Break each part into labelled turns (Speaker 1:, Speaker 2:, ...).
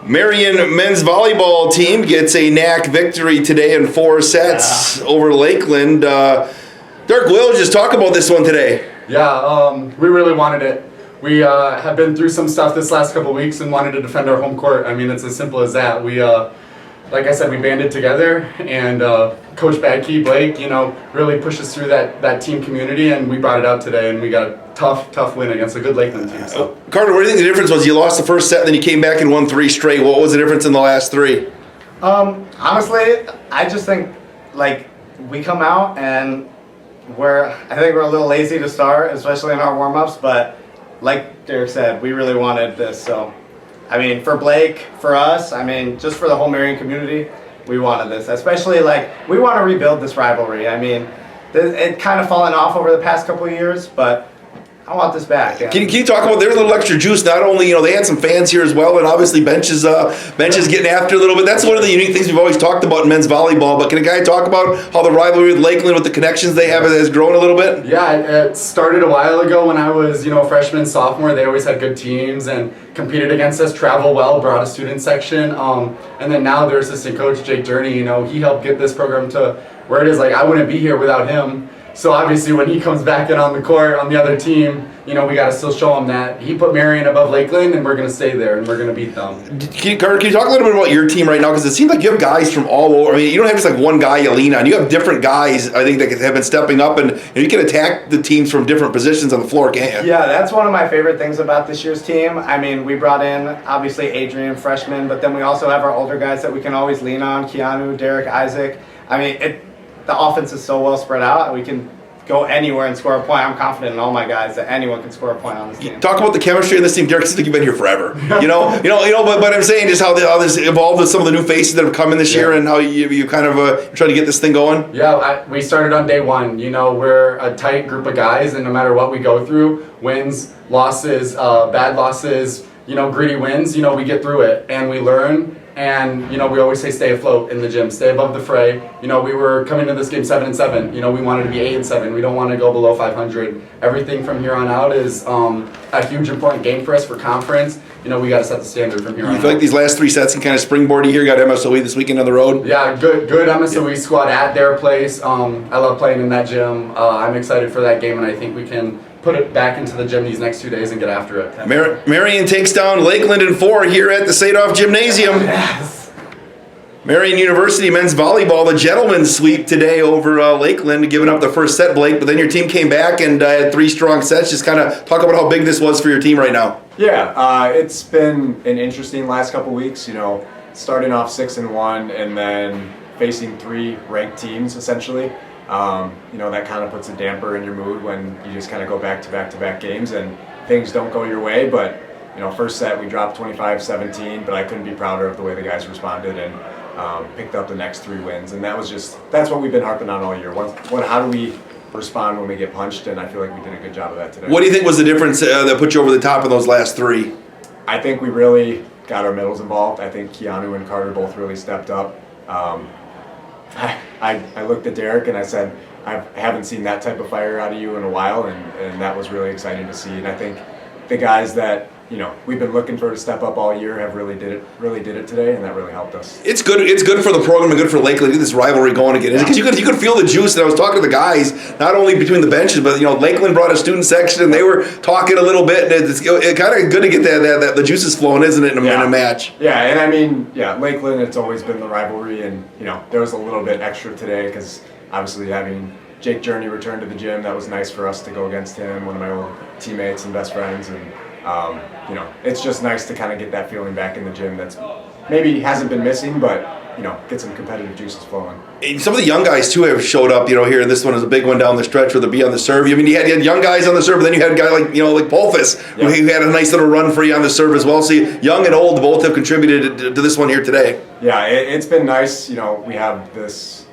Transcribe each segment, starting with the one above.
Speaker 1: Marian men's volleyball team gets a NAC victory today in 4 sets over Lakeland. Dirk Will, just talk about this one today.
Speaker 2: Yeah, we really wanted it. We have been through some stuff this last couple of weeks and wanted to defend our home court. I mean, it's as simple as that. We, like I said, we banded together, and Coach Badkey, Blake, really pushed us through that team community, and we brought it out today, and we got a tough win against a good Lakeland team. So.
Speaker 1: Carter, what do you think the difference was? You lost the first set, and then you came back and won 3 straight. What was the difference in the last 3?
Speaker 3: Honestly, I just think, we come out and I think we're a little lazy to start, especially in our warm-ups, but like Derek said, we really wanted this. So, I mean, for Blake, for us, I mean, just for the whole Marian community, we wanted this. Especially, we want to rebuild this rivalry. I mean, it kind of fallen off over the past couple of years, but I want this back. Yeah.
Speaker 1: Can you talk about there's a little extra juice? Not only they had some fans here as well, and obviously benches getting after a little bit. That's one of the unique things we've always talked about in men's volleyball. But can a guy talk about how the rivalry with Lakeland, with the connections they have, has grown a little bit?
Speaker 2: Yeah, it started a while ago when I was freshman, sophomore. They always had good teams and competed against us. Travel well, brought a student section, and then now their assistant coach Jake Journey. He helped get this program to where it is. I wouldn't be here without him. So obviously when he comes back in on the court on the other team, we got to still show him that he put Marian above Lakeland, and we're going to stay there, and we're going to beat them.
Speaker 1: Carter, can you talk a little bit about your team right now? Because it seems like you have guys from all over. I mean, you don't have just one guy you lean on. You have different guys, I think, that have been stepping up, and you can attack the teams from different positions on the floor, can't you?
Speaker 3: Yeah, that's one of my favorite things about this year's team. I mean, we brought in, obviously, Adrian, freshman, but then we also have our older guys that we can always lean on, Keanu, Derek, Isaac. I mean, the offense is so well spread out, and we can go anywhere and score a point. I'm confident in all my guys that anyone can score a point on this team.
Speaker 1: Talk about the chemistry in this team, Derek. I think you've been here forever. But I'm saying just how this evolved with some of the new faces that have come in this year, and how you kind of try to get this thing going.
Speaker 2: Yeah, we started on day one. We're a tight group of guys, and no matter what we go through, wins, losses, bad losses, gritty wins, we get through it and we learn. And, we always say stay afloat in the gym, stay above the fray. We were coming to this game 7-7. We wanted to be 8-7. We don't want to go below 500. Everything from here on out is a huge important game for us for conference. We got to set the standard from here on out.
Speaker 1: You feel like these last 3 sets can kind of springboard you here? You got MSOE this weekend on the road?
Speaker 2: Yeah, good MSOE squad at their place. I love playing in that gym. I'm excited for that game, and I think we can put it back into the gym these next 2 days and get after it.
Speaker 1: Marian takes down Lakeland in 4 here at the Sadoff Gymnasium.
Speaker 3: Yes.
Speaker 1: Marian University men's volleyball, the gentleman's sweep today over Lakeland, giving up the first set, Blake, but then your team came back and had 3 strong sets. Just kind of talk about how big this was for your team right now.
Speaker 4: Yeah, it's been an interesting last couple weeks, starting off 6-1 and then facing 3 ranked teams essentially. That kind of puts a damper in your mood when you just kind of go back to back game and things don't go your way. But first set we dropped 25-17, but I couldn't be prouder of the way the guys responded and picked up the next 3 wins. And that's what we've been harping on all year. How do we respond when we get punched? And I feel like we did a good job of that today.
Speaker 1: What do you think was the difference that put you over the top of those last 3?
Speaker 4: I think we really got our middles involved. I think Keanu and Carter both really stepped up. I looked at Derek and I said, I haven't seen that type of fire out of you in a while, and that was really exciting to see. And I think the guys that we've been looking for to step up all year have really did it today, and that really helped us.
Speaker 1: It's good for the program and good for Lakeland to get this rivalry going again. Because you could feel the juice. And I was talking to the guys, not only between the benches, but Lakeland brought a student section and they were talking a little bit. And it's kind of good to get that the juices flowing, isn't it, in a match?
Speaker 4: Yeah, and I mean, Lakeland, it's always been the rivalry, and there was a little bit extra today because obviously having Jake Journey return to the gym, that was nice for us to go against him, one of my old teammates and best friends, and it's just nice to kind of get that feeling back in the gym that's maybe hasn't been missing, but get some competitive juices flowing.
Speaker 1: And some of the young guys too have showed up, here, and this one is a big one down the stretch with the B on the serve. I mean, you had young guys on the serve, but then you had a guy like Polfus, who had a nice little run for you on the serve as well. So young and old both have contributed to this one here today.
Speaker 4: Yeah, it's been nice. We have this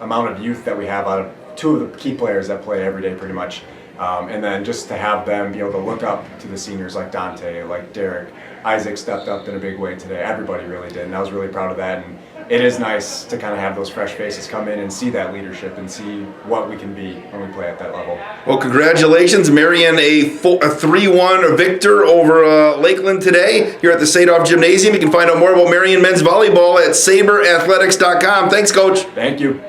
Speaker 4: amount of youth that we have out of 2 of the key players that play every day pretty much. And then just to have them be able to look up to the seniors like Dante, like Derek. Isaac stepped up in a big way today. Everybody really did, and I was really proud of that. And it is nice to kind of have those fresh faces come in and see that leadership and see what we can be when we play at that level. Well,
Speaker 1: congratulations, Marian, a 3-1 victor over Lakeland today here at the Sadoff Gymnasium. You can find out more about Marian men's volleyball at saberathletics.com. Thanks, Coach.
Speaker 4: Thank you.